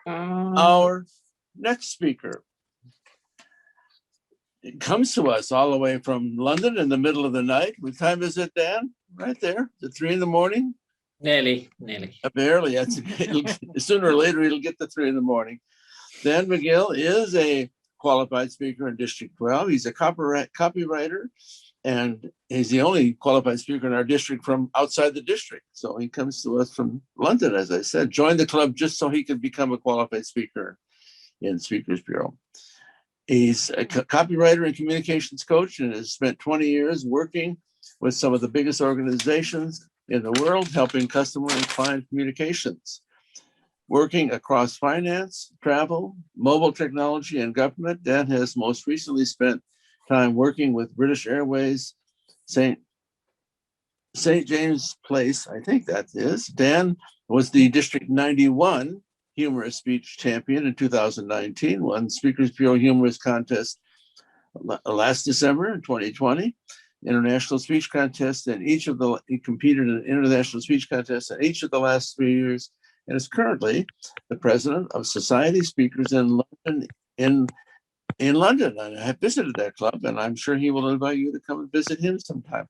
Our next speaker, it comes to us all the way from London in the middle of the night. What time is it, Dan? Right there, at 3 a.m? Nearly. Barely. Sooner or later, it'll get to 3 a.m. Dan Magill is a qualified speaker in District 12. He's a copywriter, and he's the only qualified speaker in our district from outside the district. So he comes to us from London, as I said, joined the club just so he could become a qualified speaker in Speakers Bureau. He's a copywriter and communications coach and has spent 20 years working with some of the biggest organizations in the world, helping customer and client communications. Working across finance, travel, mobile technology, and government, Dan has most recently spent time working with British Airways, St. James Place, I think that is. Dan was the District 91 Humorous Speech Champion in 2019, won Speakers Bureau Humorous Contest last December in 2020, International Speech Contest, and he competed in International Speech Contests in each of the last 3 years, and is currently the president of Society Speakers in London. And I have visited that club, and I'm sure he will invite you to come and visit him sometime.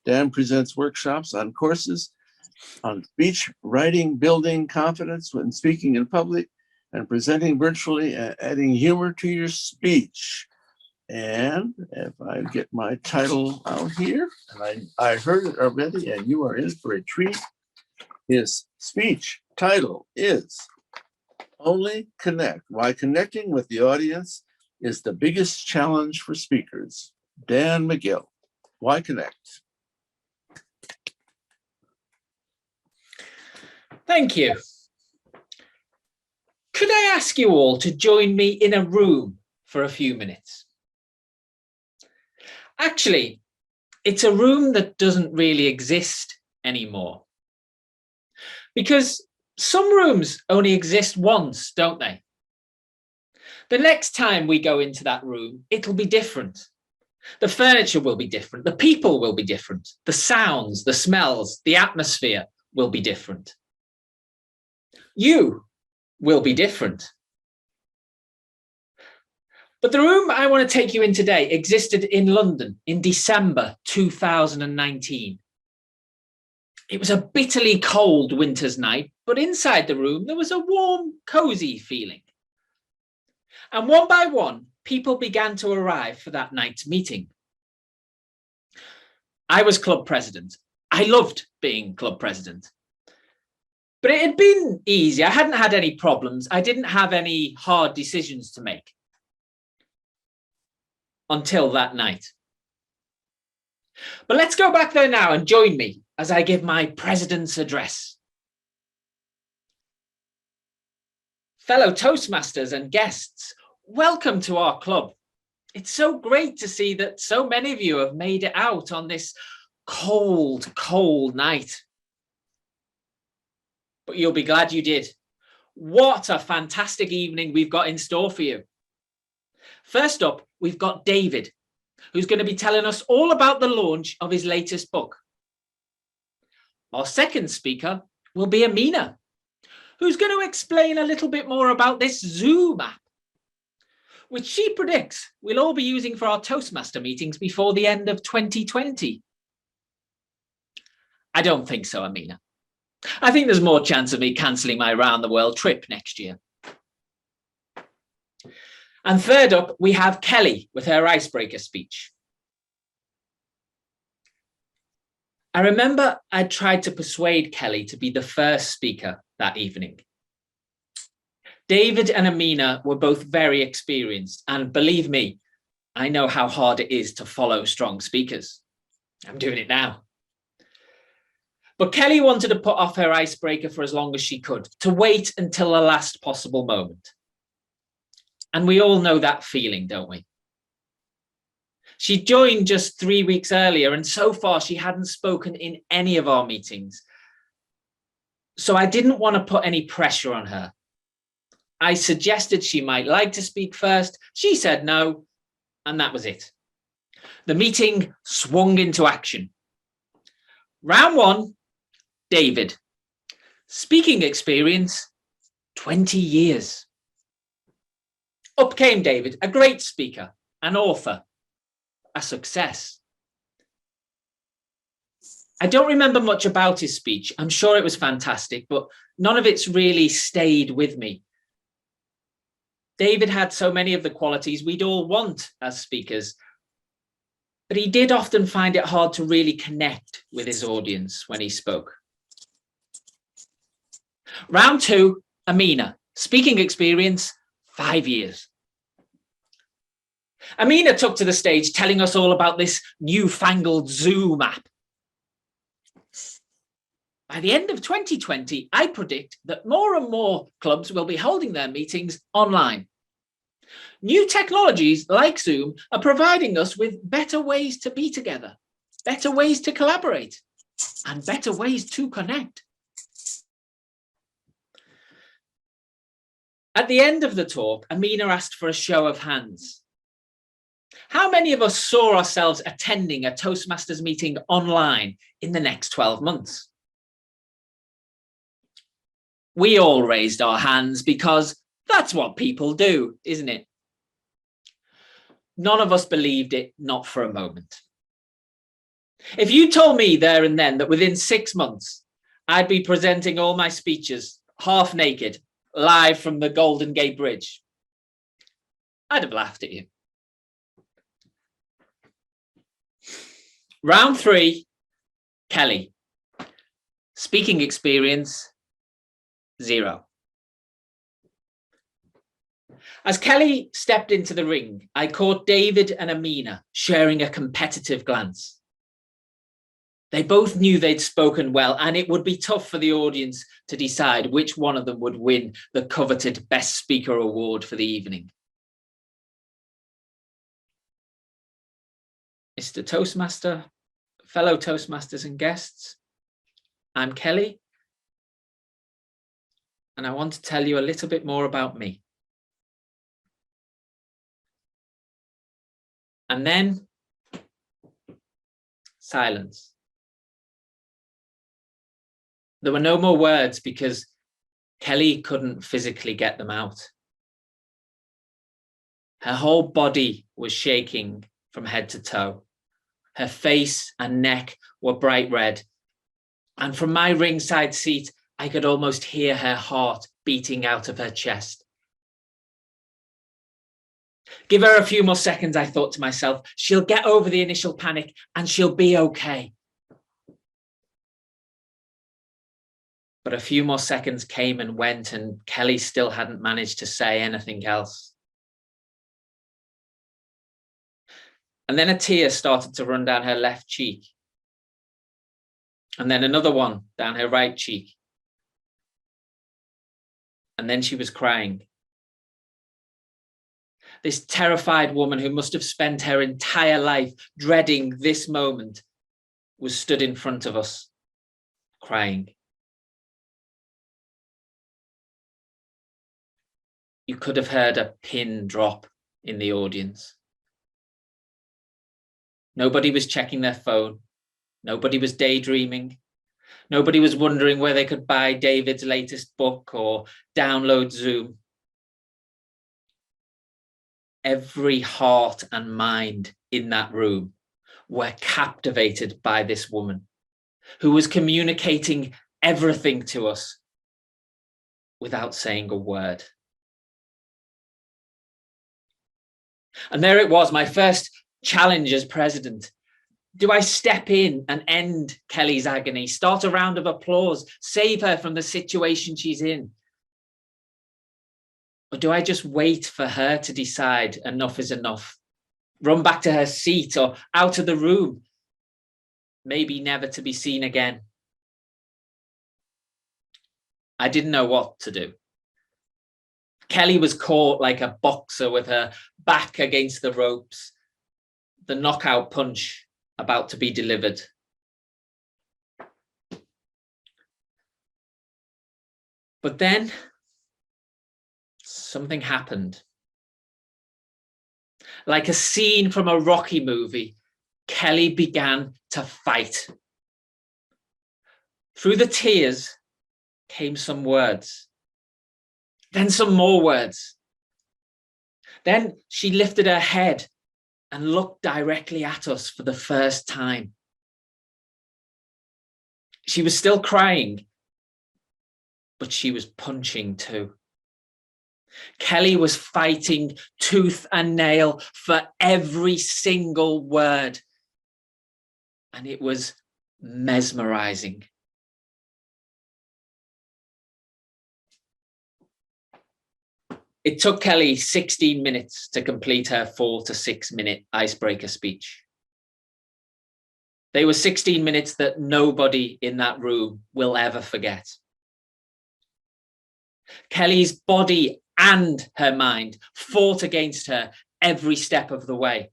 Dan presents workshops on courses on speech, writing, building confidence when speaking in public, and presenting virtually, and adding humor to your speech. And if I get my title out here, and I heard it already, and you are in for a treat. His speech title is Only Connect: Why Connecting with the Audience is the Biggest Challenge for Speakers. Dan Magill, why connect? Thank you. Could I ask you all to join me in a room for a few minutes? Actually, it's a room that doesn't really exist anymore. Because some rooms only exist once, don't they? The next time we go into that room, it'll be different. The furniture will be different. The people will be different. The sounds, the smells, the atmosphere will be different. You will be different. But the room I want to take you in today existed in London in December 2019. It was a bitterly cold winter's night, but inside the room there was a warm, cozy feeling. And one by one, people began to arrive for that night's meeting. I was club president. I loved being club president. But it had been easy. I hadn't had any problems. I didn't have any hard decisions to make. Until that night. But let's go back there now and join me as I give my president's address. Fellow Toastmasters and guests, welcome to our club. It's so great to see that so many of you have made it out on this cold, cold night. But you'll be glad you did. What a fantastic evening we've got in store for you. First up, we've got David, who's going to be telling us all about the launch of his latest book. Our second speaker will be Amina, who's going to explain a little bit more about this Zoom app, which she predicts we'll all be using for our Toastmaster meetings before the end of 2020. I don't think so, Amina. I think there's more chance of me cancelling my round the world trip next year. And third up, we have Kelly with her icebreaker speech. I remember I tried to persuade Kelly to be the first speaker that evening. David and Amina were both very experienced, and believe me, I know how hard it is to follow strong speakers. I'm doing it now. But Kelly wanted to put off her icebreaker for as long as she could, to wait until the last possible moment. And we all know that feeling, don't we? She joined just 3 weeks earlier, and so far she hadn't spoken in any of our meetings. So I didn't want to put any pressure on her. I suggested she might like to speak first. She said no, and that was it. The meeting swung into action. Round one, David. Speaking experience, 20 years. Up came David, a great speaker, an author, a success. I don't remember much about his speech. I'm sure it was fantastic, but none of it's really stayed with me. David had so many of the qualities we'd all want as speakers, but he did often find it hard to really connect with his audience when he spoke. Round 2, Amina, speaking experience, 5 years. Amina took to the stage telling us all about this newfangled Zoom app. By the end of 2020, I predict that more and more clubs will be holding their meetings online. New technologies like Zoom are providing us with better ways to be together, better ways to collaborate, and better ways to connect. At the end of the talk, Amina asked for a show of hands. How many of us saw ourselves attending a Toastmasters meeting online in the next 12 months? We all raised our hands because that's what people do, isn't it? None of us believed it, not for a moment. If you told me there and then that within 6 months, I'd be presenting all my speeches half naked, live from the Golden Gate Bridge, I'd have laughed at you. Round 3, Kelly. Speaking experience, 0. As Kelly stepped into the ring, I caught David and Amina sharing a competitive glance. They both knew they'd spoken well, and it would be tough for the audience to decide which one of them would win the coveted Best Speaker award for the evening. Mr. Toastmaster, fellow Toastmasters and guests, I'm Kelly, and I want to tell you a little bit more about me. And then silence. There were no more words because Kelly couldn't physically get them out. Her whole body was shaking from head to toe. Her face and neck were bright red. And from my ringside seat, I could almost hear her heart beating out of her chest. Give her a few more seconds, I thought to myself. She'll get over the initial panic and she'll be okay. But a few more seconds came and went, and Kelly still hadn't managed to say anything else. And then a tear started to run down her left cheek. And then another one down her right cheek. And then she was crying. This terrified woman who must have spent her entire life dreading this moment was stood in front of us, crying. You could have heard a pin drop in the audience. Nobody was checking their phone. Nobody was daydreaming. Nobody was wondering where they could buy David's latest book or download Zoom. Every heart and mind in that room were captivated by this woman who was communicating everything to us without saying a word. And there it was, my first challenge as president. Do I step in and end Kelly's agony, start a round of applause, save her from the situation she's in? Or do I just wait for her to decide enough is enough, run back to her seat or out of the room, maybe never to be seen again? I didn't know what to do. Kelly was caught like a boxer with her back against the ropes, the knockout punch about to be delivered. But then something happened. Like a scene from a Rocky movie, Kelly began to fight. Through the tears came some words. Then some more words. Then she lifted her head and looked directly at us for the first time. She was still crying, but she was punching too. Kelly was fighting tooth and nail for every single word. And it was mesmerizing. It took Kelly 16 minutes to complete her 4 to 6 minute icebreaker speech. They were 16 minutes that nobody in that room will ever forget. Kelly's body and her mind fought against her every step of the way.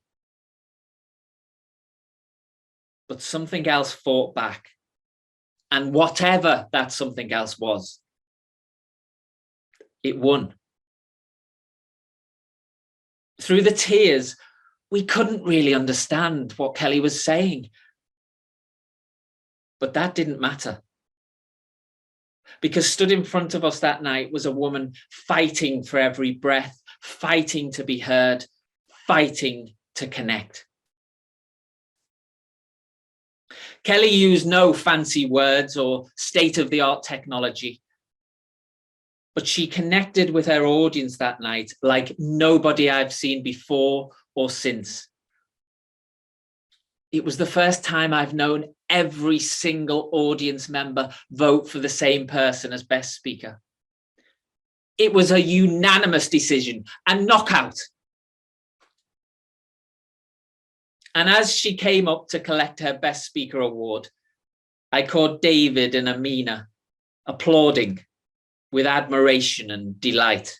But something else fought back. And whatever that something else was, it won. Through the tears, we couldn't really understand what Kelly was saying. But that didn't matter. Because stood in front of us that night was a woman fighting for every breath, fighting to be heard, fighting to connect. Kelly used no fancy words or state-of-the-art technology, but she connected with her audience that night like nobody I've seen before or since. It was the first time I've known every single audience member vote for the same person as best speaker. It was a unanimous decision, a knockout. And as she came up to collect her best speaker award, I caught David and Amina applauding with admiration and delight.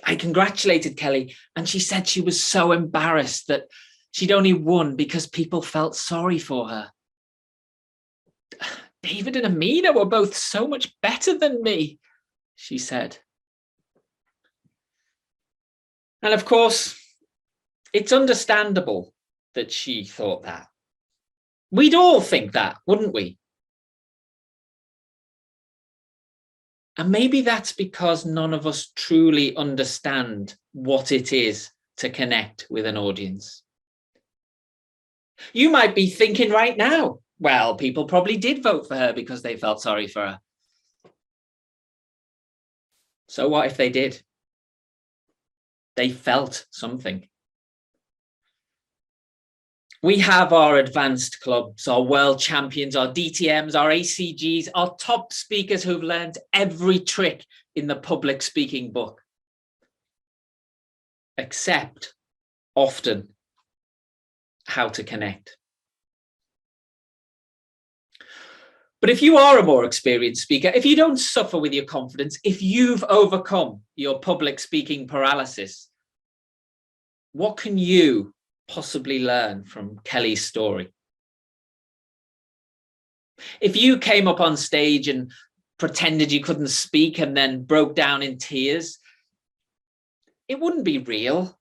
I congratulated Kelly, and she said she was so embarrassed that she'd only won because people felt sorry for her. David and Amina were both so much better than me, she said. And of course, it's understandable that she thought that. We'd all think that, wouldn't we? And maybe that's because none of us truly understand what it is to connect with an audience. You might be thinking right now, well, people probably did vote for her because they felt sorry for her. So what if they did? They felt something. We have our advanced clubs, our world champions, our DTMs, our ACGs, our top speakers who've learned every trick in the public speaking book, except often how to connect. But if you are a more experienced speaker, if you don't suffer with your confidence, if you've overcome your public speaking paralysis, what can you possibly learn from Kelly's story? If you came up on stage and pretended you couldn't speak and then broke down in tears, it wouldn't be real.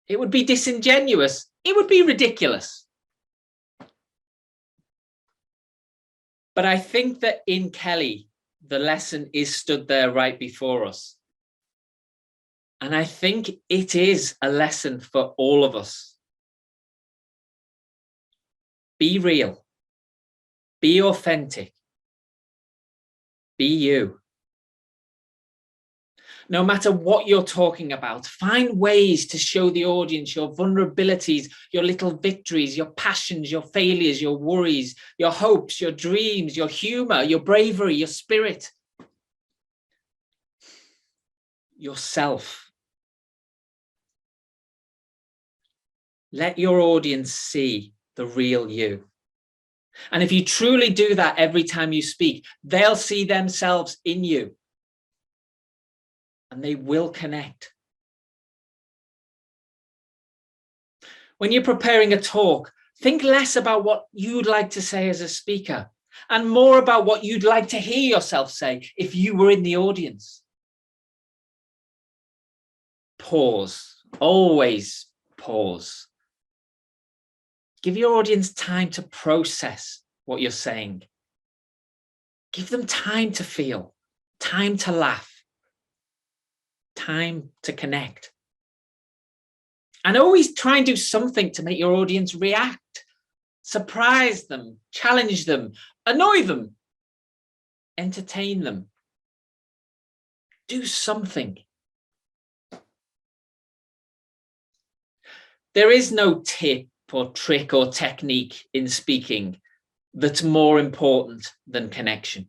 It would be disingenuous. It would be ridiculous. But I think that in Kelly, the lesson is stood there right before us. And I think it is a lesson for all of us. Be real. Be authentic. Be you. No matter what you're talking about, find ways to show the audience your vulnerabilities, your little victories, your passions, your failures, your worries, your hopes, your dreams, your humor, your bravery, your spirit, yourself. Let your audience see the real you. And if you truly do that every time you speak, they'll see themselves in you. And they will connect. When you're preparing a talk, think less about what you'd like to say as a speaker and more about what you'd like to hear yourself say if you were in the audience. Pause. Always pause. Give your audience time to process what you're saying. Give them time to feel, time to laugh, time to connect. And always try and do something to make your audience react, surprise them, challenge them, annoy them, entertain them. Do something. There is no tip or trick or technique in speaking that's more important than connection.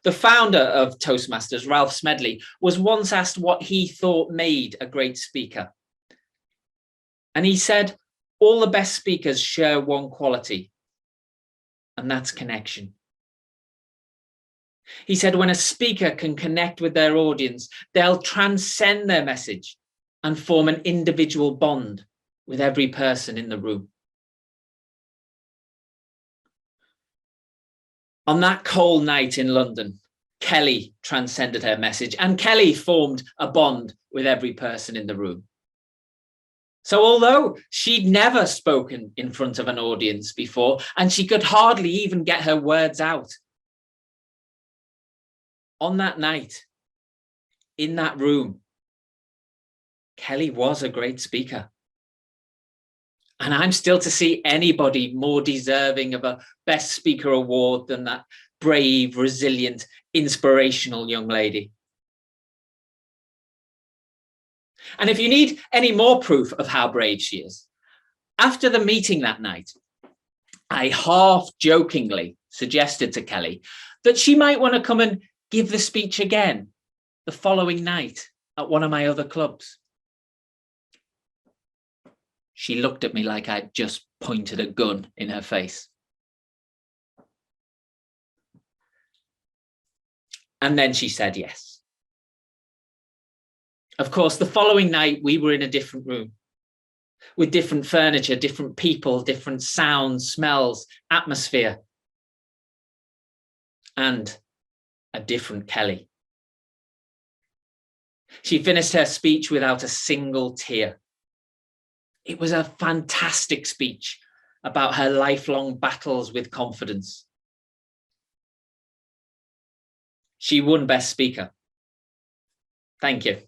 The founder of Toastmasters, Ralph Smedley, was once asked what he thought made a great speaker. And he said, all the best speakers share one quality, and that's connection. He said, when a speaker can connect with their audience, they'll transcend their message and form an individual bond with every person in the room. On that cold night in London, Kelly transcended her message, and Kelly formed a bond with every person in the room. So although she'd never spoken in front of an audience before, and she could hardly even get her words out, on that night, in that room, Kelly was a great speaker. And I'm still to see anybody more deserving of a Best Speaker award than that brave, resilient, inspirational young lady. And if you need any more proof of how brave she is, after the meeting that night, I half-jokingly suggested to Kelly that she might want to come and give the speech again the following night at one of my other clubs. She looked at me like I'd just pointed a gun in her face. And then she said yes. Of course, the following night, we were in a different room with different furniture, different people, different sounds, smells, atmosphere, and a different Kelly. She finished her speech without a single tear. It was a fantastic speech about her lifelong battles with confidence. She won Best Speaker. Thank you.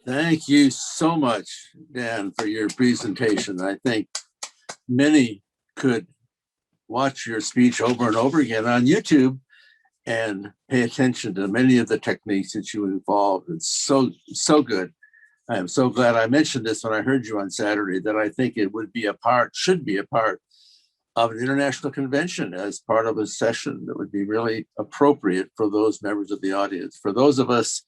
Thank you so much, Dan, for your presentation. I think many could watch your speech over and over again on YouTube and pay attention to many of the techniques that you involved. It's so good. I am so glad I mentioned this when I heard you on Saturday, that I think it would be a part, should be a part of an international convention as part of a session that would be really appropriate for those members of the audience. For those of us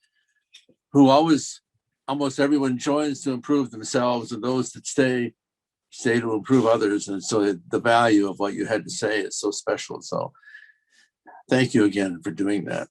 who almost everyone joins to improve themselves, and those that stay to improve others. And so the value of what you had to say is so special. So thank you again for doing that.